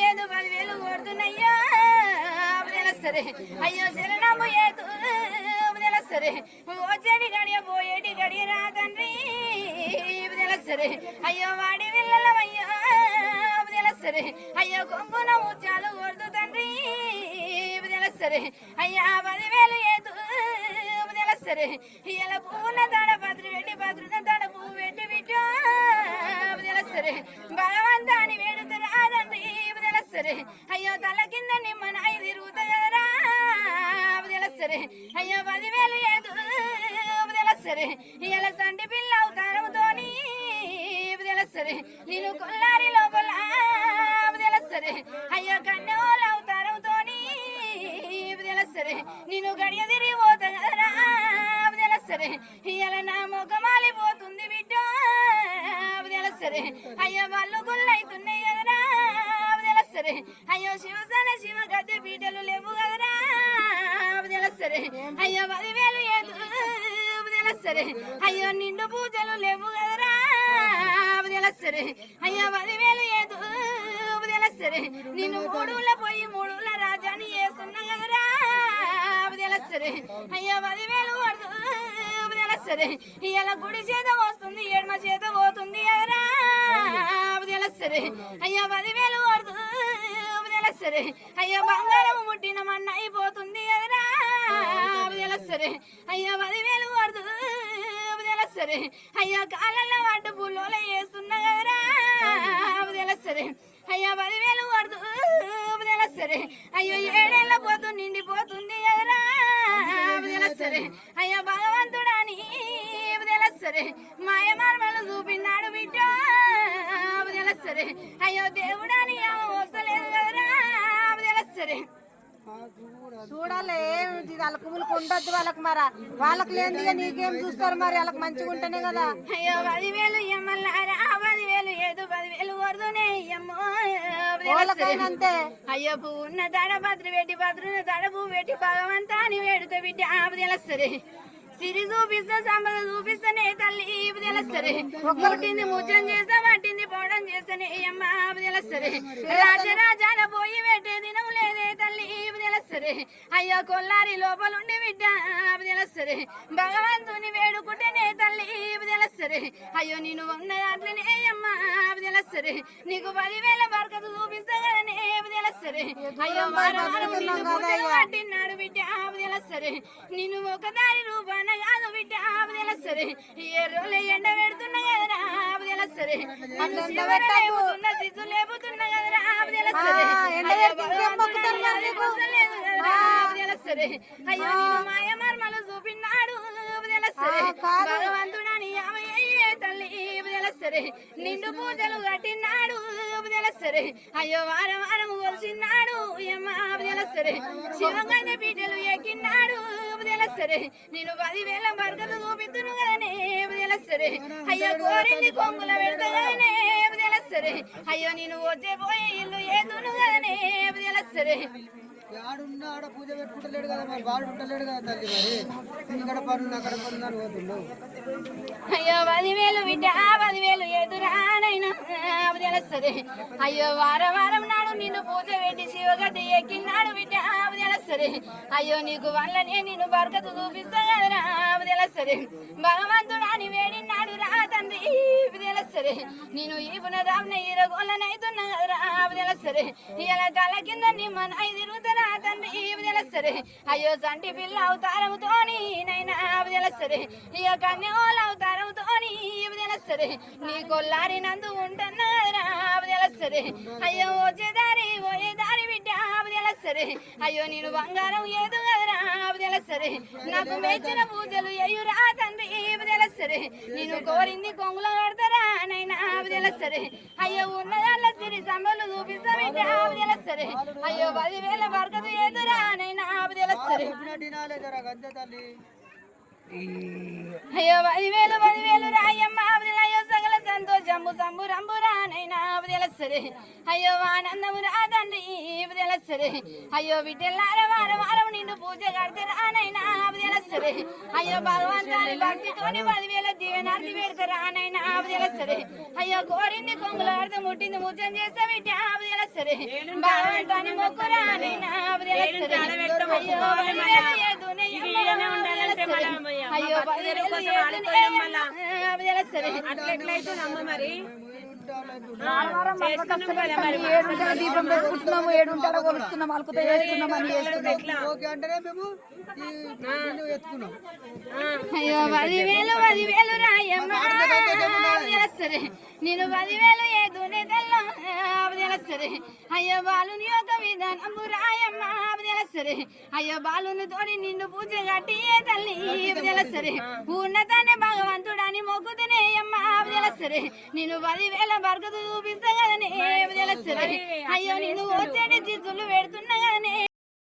ఏదో 10,000 కొడుతున్నయ్యా సరే అయ్యో శరణము ఏదు సరే వచ్చేటి గడియ పోయేటి గడియ రా తండ్రి సరే అయ్యో వాడి వెళ్ళలవయ్యా సరే అయ్యో కొంగున ముత్యాలు కొడుతు తండ్రి సరే అయ్యా 10,000 ఏదు సరే ఇలా పువ్వున తడ పత్రి పెట్టి పత్రున తడ పువ్వు పెట్టి బిడ్డా సరే భగవంతాని వేడుత రాదండి సరే అయ్యో తల కింద నిమ్మనాయి తిరుగుతా కదరా సరే అయ్యో 10,000 ఏదు సరే ఇలా సంటి పిల్ల అవుతారముతోని సరే నేను కొల్లారి లోపల సరే అయ్యో కన్నోలు అవుతారముతోని సరే నేను గడియ తిరిగి పోతా కదరా సరే ఇలా నా ముఖమాలిపోతుంది బిడ్డ సరే అయ్యో వాళ్ళు గుళ్ళైతున్నాయి కదరా సరే అయ్యో శివసన శివ గద్దె పీటలు లేవు కదరా సరే అయ్యో 10,000 ఏదు సరే అయ్యో నిండు పూజలు లేవు కదరా సరే అయ్యో 10,000 ఏదు సరే నిన్ను 3 పోయి 3 రాజాని వేస్తున్నా కదరా సరే అయ్యో 10,000 కొడుతు సరే ఇలా గుడి చేత వస్తుంది ఎడమ చేత పోతుంది కదరా సరే అయ్యో 10,000 కొడుతు సరే అయ్యో బంగారం ముట్టిన మన్న అయిపోతుంది కదరా సరే అయ్యో 10,000 కొడుతు సరే అయ్యో కాళ్ళ వాటి పుల్లోల వేస్తున్నా కదరా సరే అయ్యో 10,000 కొడుతు సరే అయ్యో 7 పోతు నిండిపోతుంది కదరా సరే అయ్యో భగవంతుడాని సరే మాయమార్మలు చూపినాడు బిడ్డ సరే అయ్యో దేవుడాని వస్తలేదు కదరా సరే చూడాలి వాళ్ళకు ములకు ఉండద్దు వాళ్ళకి మరి వాళ్ళకి లేనిదిగా నీకేం చూస్తారు మరి వాళ్ళకి మంచిగా ఉంటేనే కదా అయ్యో 10,000 ఇయ్యమల్లారా 10,000 ఏదో 10,000 కొడుతూనే అంతే అయ్యో పువ్వున్న తడ పత్రి పెట్టి పత్రున్న తడ పువ్వు పెట్టి భగవంతాని వేడుక బిడ్డ సరే సిరి చూపిస్తా సంపద చూపిస్తానే తల్లి సరే పుట్టింది ముచ్చం చేస్తా పట్టింది పోవడం చేస్తానే అమ్మ సరే రాజరాజాల పోయి పెట్టే దినం లేదే తల్లి సరే అయ్యో కొల్లారి లోపలుండి బిడ్డ సరే భగవంతుని వేడుకుంటేనే తల్లి సరే అయ్యో నేను ఉన్న దాంట్లోనే అమ్మ సరే నీకు 10,000 బరకత చూపిస్తా కదనే సరే అయ్యో వారం పట్టినాడు బిడ్డ సరే నేను ఒక దారి రూపాన కాదు బిడ్డ సరే ఏ రోజులు ఎండ పెడుతున్నా కదరా సరే లేపుతున్న శిశు లేపుతున్నా కదరా సరే సరే అయ్యో నేను మాయమర్మలు చూపినాడు సరే భగవంతుడని తల్లి సరే నిండు పూజలు కట్టినాడు సరే అయ్యో వారం వారం కొలిసినాడు సరే శివంగ పీటలు ఎక్కినాడు సరే నేను 10,000 బరకలు చూపిద్దును కదనే సరే అయ్యో కోరింది కొంగుల పెడతా కదనే సరే అయ్యో నేను వచ్చే పోయే ఇల్లు ఏదును కదనే సరే ఆడున్న ఆడ పూజ పెట్టుకుంటలేడు కదా మరి వాడు ఉంటలేడు కదా తల్లి మరి ఇక్కడ పనులు అక్కడ పనులు అని పోతుండు అయ్యో 10,000 బిడ్డ 10,000 ఎదురానైనా సరే అయ్యో వారం వారం నాడు నిన్ను పూజ పెట్టి శివగతి ఎక్కినాడు బిడ్డ సరే అయ్యో నీకు వల్లనే నేను బరకత చూపిస్తా కదరా సరే భగవంతుడాని వేడినాడు రా తండ్రి సరే నేను ఈ పునదాంన ఈరగోళ్ళనైతున్నా కదరా సరే ఇలా తల కింద నిమ్మన తిరుగుతారా తండ్రి సరే అయ్యో సంటి పిల్ల అవతారముతోని నైనా సరే ఇక కన్యోలు అవతారముతోని సరే నీ కొల్లారి నందు ఉంటున్నా కదరా సరే అయ్యో వచ్చే దారి పోయే దారి బిడ్డ సరే అయ్యో నేను బంగారం ఏదు కదరా సరే నాకు మెచ్చిన పూజలు అయ్యురా తండ్రి సరే నేను కోరింది కొంగుల కడతారా నైనా సరే అయ్యో ఉన్నదాళ్ళ సిరి సంబలు చూపిస్తా బిడ్డ సరే అయ్యో 10,000 బరకతు ఏదురా నైనా సరే అయ్యో 10,000 రాయమ్మ అయ్యో సగల సంతోషము సంబురంబురా నైనా సరే అయ్యో ఆనందము రాదండి సరే అయ్యో బిడ్డలార వారం వారం నిన్ను పూజ కడతారా నైనా సరే అయ్యో భగవంతుని భక్తితోని 10,000 దీవెనార్తి పెడతారా నైనా సరే అయ్యో కోరింది కొంగులాడితే ముట్టింది ముచ్చం చేస్తా బిడ్డ సరే బాగుంటాని మొక్కురానైనా అవదేల సరే అయ్యో 10,000 ఏదునే అయ్యో 10,000 అవదేల సరే దీపం పెట్టుకుంటున్నాము 7 ఉంటాడో కొలుస్తున్నాం అలుకుతో వేస్తున్నాం అని చేస్తున్నాం ఓకే అంటేనే మేము ఈ ఎత్తుకున్నాం. అయ్యో 10,000 రాయమ్మ అవదేల సరే నేను 10,000 ఏదునే తెల్లం అవదేల సరే అయ్యో బాలుని యొక్క విధానం రాయమ్మ అవదేల సరే అయ్యో బాలుని తోడి నిన్ను పూజ కట్టి తల్లి అవదేల సరే ఉన్నతానే భగవంతుడాని మొక్కుతనే అమ్మ అవదేల సరే నేను 10,000 బర్గదు చూపిస్తా కదనే అవదేల సరే అయ్యో నేను వచ్చేటి చిచ్చులు పెడుతున్నా కదనే